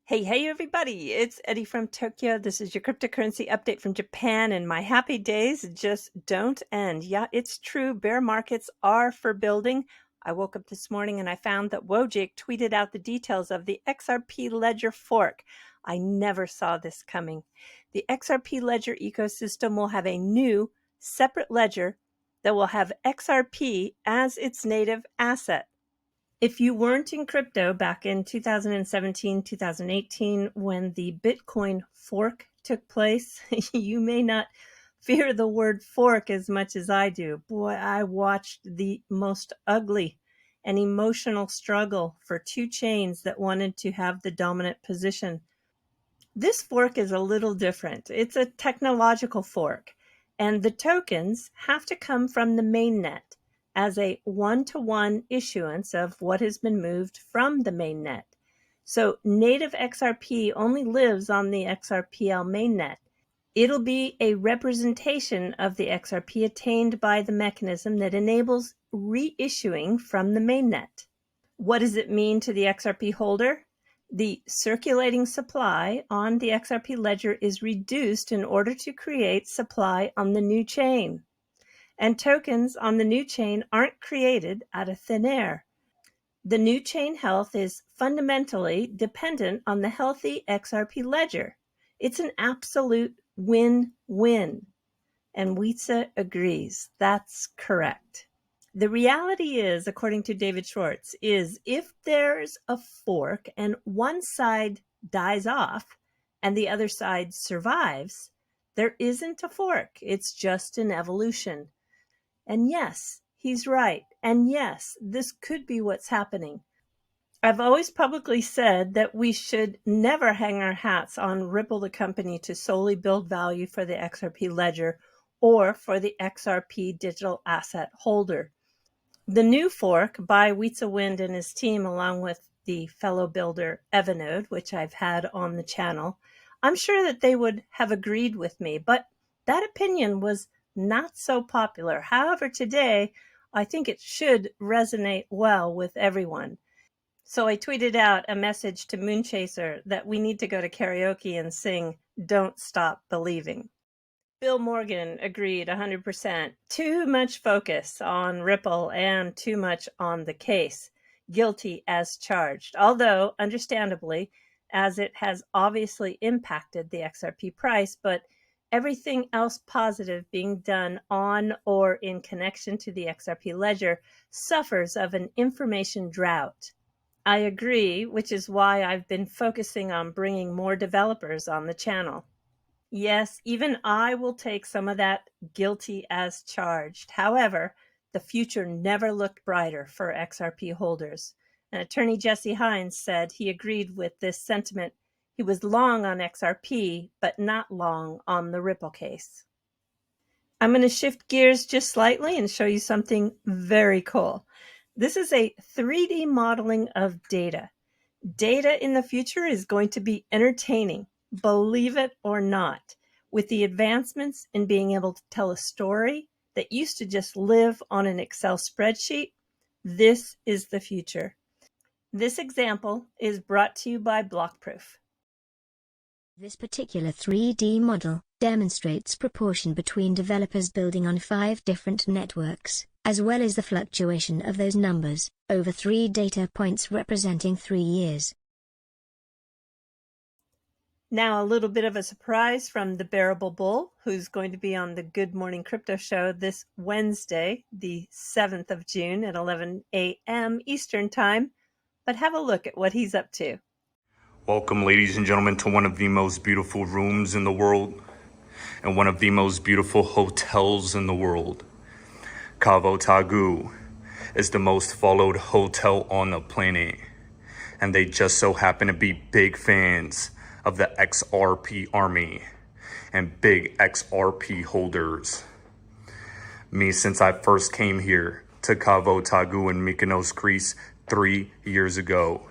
Hey, everybody, it's Eddie from Tokyo. This is your cryptocurrency update from Japan, and my happy days just don't end. Yeah, it's true. Bear markets are for building. I woke up this morning and I found that Wojcik tweeted out the details of the XRP Ledger fork. I never saw this coming. The XRP Ledger ecosystem will have a new, separate ledger that will have XRP as its native asset. If you weren't in crypto back in 2017, 2018, when the Bitcoin fork took place, you may not fear the word fork as much as I do. Boy, I watched the most ugly and emotional struggle for two chains that wanted to have the dominant position. This fork is a little different. It's a technological fork, and the tokens have to come from the mainnet as a one-to-one issuance of what has been moved from the mainnet. So native XRP only lives on the XRPL mainnet. It'll be a representation of the XRP attained by the mechanism that enables reissuing from the mainnet. What does it mean to the XRP holder? The circulating supply on the XRP ledger is reduced in order to create supply on the new chain. And tokens on the new chain aren't created out of thin air. The new chain health is fundamentally dependent on the healthy XRP ledger. It's an absolute win-win. And Wietse agrees. That's correct. The reality is, according to David Schwartz, is if there's a fork and one side dies off and the other side survives, there isn't a fork. It's just an evolution. And yes, he's right. And yes, this could be what's happening. I've always publicly said that we should never hang our hats on Ripple, the company, to solely build value for the XRP ledger or for the XRP digital asset holder. The new fork by Wietse Wind and his team, along with the fellow builder Evanode, which I've had on the channel, I'm sure that they would have agreed with me, but that opinion was not so popular. However, today, I think it should resonate well with everyone. So I tweeted out a message to Moonchaser that we need to go to karaoke and sing Don't Stop Believing. Bill Morgan agreed 100%. Too much focus on Ripple and too much on the case. Guilty as charged. Although, understandably, as it has obviously impacted the XRP price, but everything else positive being done on or in connection to the XRP ledger suffers of an information drought. I agree, which is why I've been focusing on bringing more developers on the channel. Yes, even I will take some of that guilty as charged. However, the future never looked brighter for XRP holders. And attorney Jesse Hines said he agreed with this sentiment. He was long on XRP, but not long on the Ripple case. I'm going to shift gears just slightly and show you something very cool. This is a 3D modeling of data. Data in the future is going to be entertaining, believe it or not, with the advancements in being able to tell a story that used to just live on an Excel spreadsheet. This is the future. This example is brought to you by Blockproof. This particular 3D model demonstrates proportion between developers building on 5 different networks, as well as the fluctuation of those numbers over 3 data points representing 3 years. Now, a little bit of a surprise from the Bearable Bull, who's going to be on the Good Morning Crypto Show this Wednesday, the 7th of June at 11 a.m. Eastern Time. But have a look at what he's up to. Welcome, ladies and gentlemen, to one of the most beautiful rooms in the world and one of the most beautiful hotels in the world. Cavo Tagu is the most followed hotel on the planet, and they just so happen to be big fans of the XRP army and big XRP holders. Me, since I first came here to Cavo Tagu in Mykonos, Greece 3 years ago,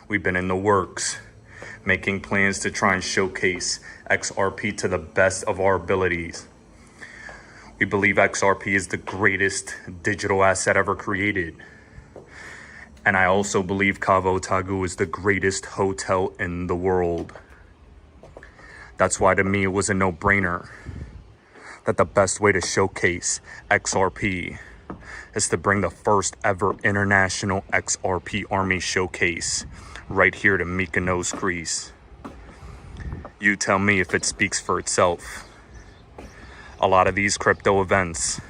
we've been in the works, making plans to try and showcase XRP to the best of our abilities. We believe XRP is the greatest digital asset ever created. And I also believe Cavo Tagu is the greatest hotel in the world. That's why to me it was a no-brainer that the best way to showcase XRP is to bring the first ever international XRP Army showcase right here to Mykonos, Greece. You tell me if it speaks for itself. A lot of these crypto events,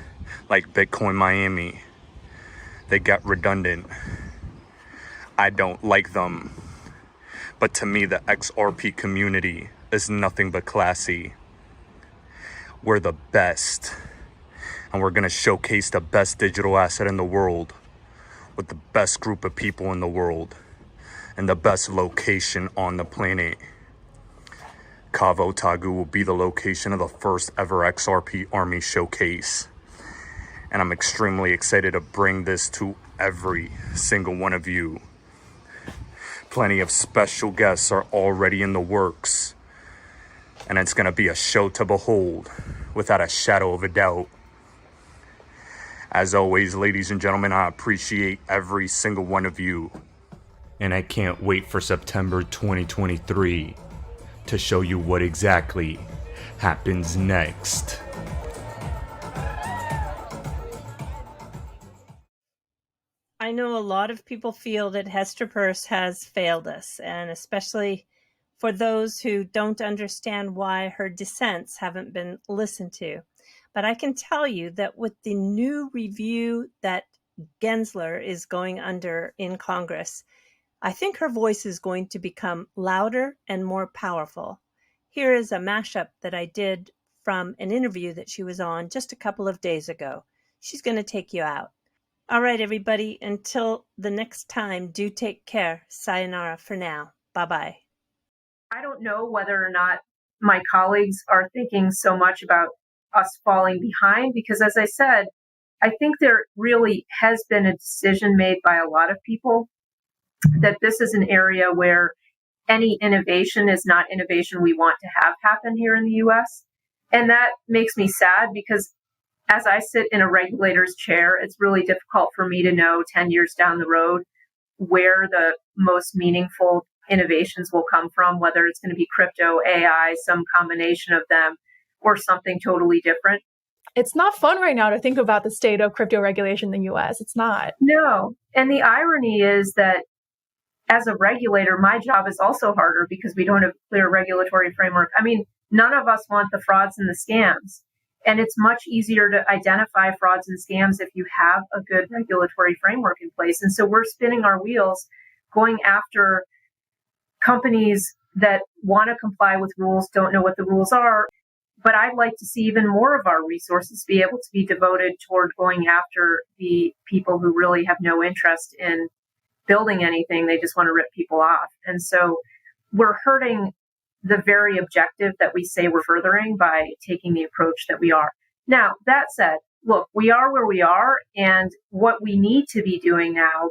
like Bitcoin Miami, they get redundant. I don't like them. But to me, the XRP community is nothing but classy. We're the best. And we're gonna showcase the best digital asset in the world with the best group of people in the world and the best location on the planet. Cavo Tagu will be the location of the first ever XRP Army showcase. And I'm extremely excited to bring this to every single one of you. Plenty of special guests are already in the works. And it's gonna be a show to behold, without a shadow of a doubt. As always, ladies and gentlemen, I appreciate every single one of you. And I can't wait for September 2023 to show you what exactly happens next. I know a lot of people feel that Hester Peirce has failed us, and especially for those who don't understand why her dissents haven't been listened to. But I can tell you that with the new review that Gensler is going under in Congress, I think her voice is going to become louder and more powerful. Here is a mashup that I did from an interview that she was on just a couple of days ago. She's going to take you out. All right, everybody, until the next time, do take care. Sayonara for now. Bye-bye. I don't know whether or not my colleagues are thinking so much about us falling behind, because as I said, I think there really has been a decision made by a lot of people that this is an area where any innovation is not innovation we want to have happen here in the US. And that makes me sad, because as I sit in a regulator's chair, it's really difficult for me to know 10 years down the road where the most meaningful innovations will come from, whether it's going to be crypto, AI, some combination of them, or something totally different. It's not fun right now to think about the state of crypto regulation in the US. It's not. No. And the irony is that as a regulator, my job is also harder because we don't have a clear regulatory framework. I mean, none of us want the frauds and the scams. And it's much easier to identify frauds and scams if you have a good regulatory framework in place. And so we're spinning our wheels going after companies that want to comply with rules, don't know what the rules are. But I'd like to see even more of our resources be able to be devoted toward going after the people who really have no interest in building anything. They just want to rip people off. And so we're hurting the very objective that we say we're furthering by taking the approach that we are. Now, that said, look, we are where we are, and what we need to be doing now,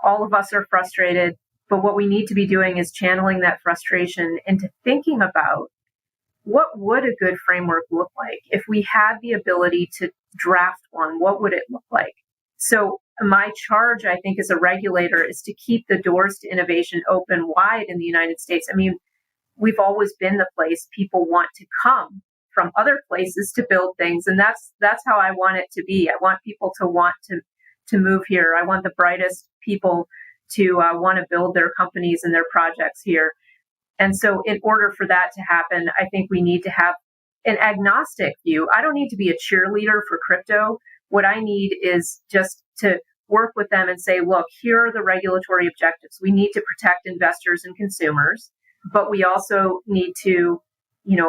all of us are frustrated, but what we need to be doing is channeling that frustration into thinking about what would a good framework look like? If we had the ability to draft one, what would it look like? So my charge, I think, as a regulator is to keep the doors to innovation open wide in the United States. I mean, we've always been the place people want to come from other places to build things. And that's how I want it to be. I want people to want to move here. I want the brightest people to want to build their companies and their projects here. And so in order for that to happen, I think we need to have an agnostic view. I don't need to be a cheerleader for crypto. What I need is just to work with them and say, look, here are the regulatory objectives. We need to protect investors and consumers, but we also need to,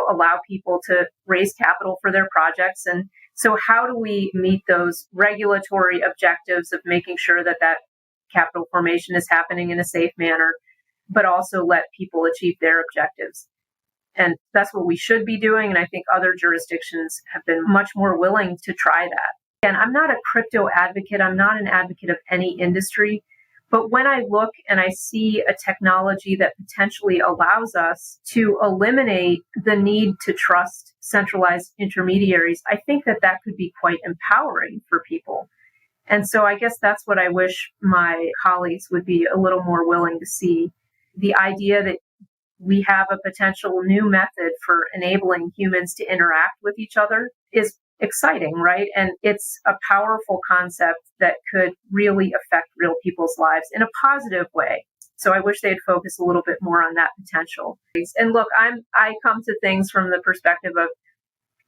allow people to raise capital for their projects. And so how do we meet those regulatory objectives of making sure that that capital formation is happening in a safe manner, but also let people achieve their objectives? And that's what we should be doing. And I think other jurisdictions have been much more willing to try that. And I'm not a crypto advocate. I'm not an advocate of any industry. But when I look and I see a technology that potentially allows us to eliminate the need to trust centralized intermediaries, I think that that could be quite empowering for people. And so I guess that's what I wish my colleagues would be a little more willing to see. The idea that we have a potential new method for enabling humans to interact with each other is exciting, right? And it's a powerful concept that could really affect real people's lives in a positive way. So I wish they'd focus a little bit more on that potential. And look, I come to things from the perspective of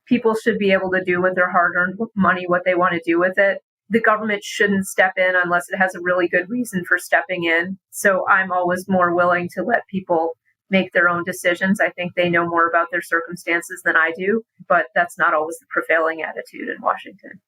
people should be able to do with their hard-earned money what they want to do with it. The government shouldn't step in unless it has a really good reason for stepping in. So I'm always more willing to let people make their own decisions. I think they know more about their circumstances than I do, but that's not always the prevailing attitude in Washington.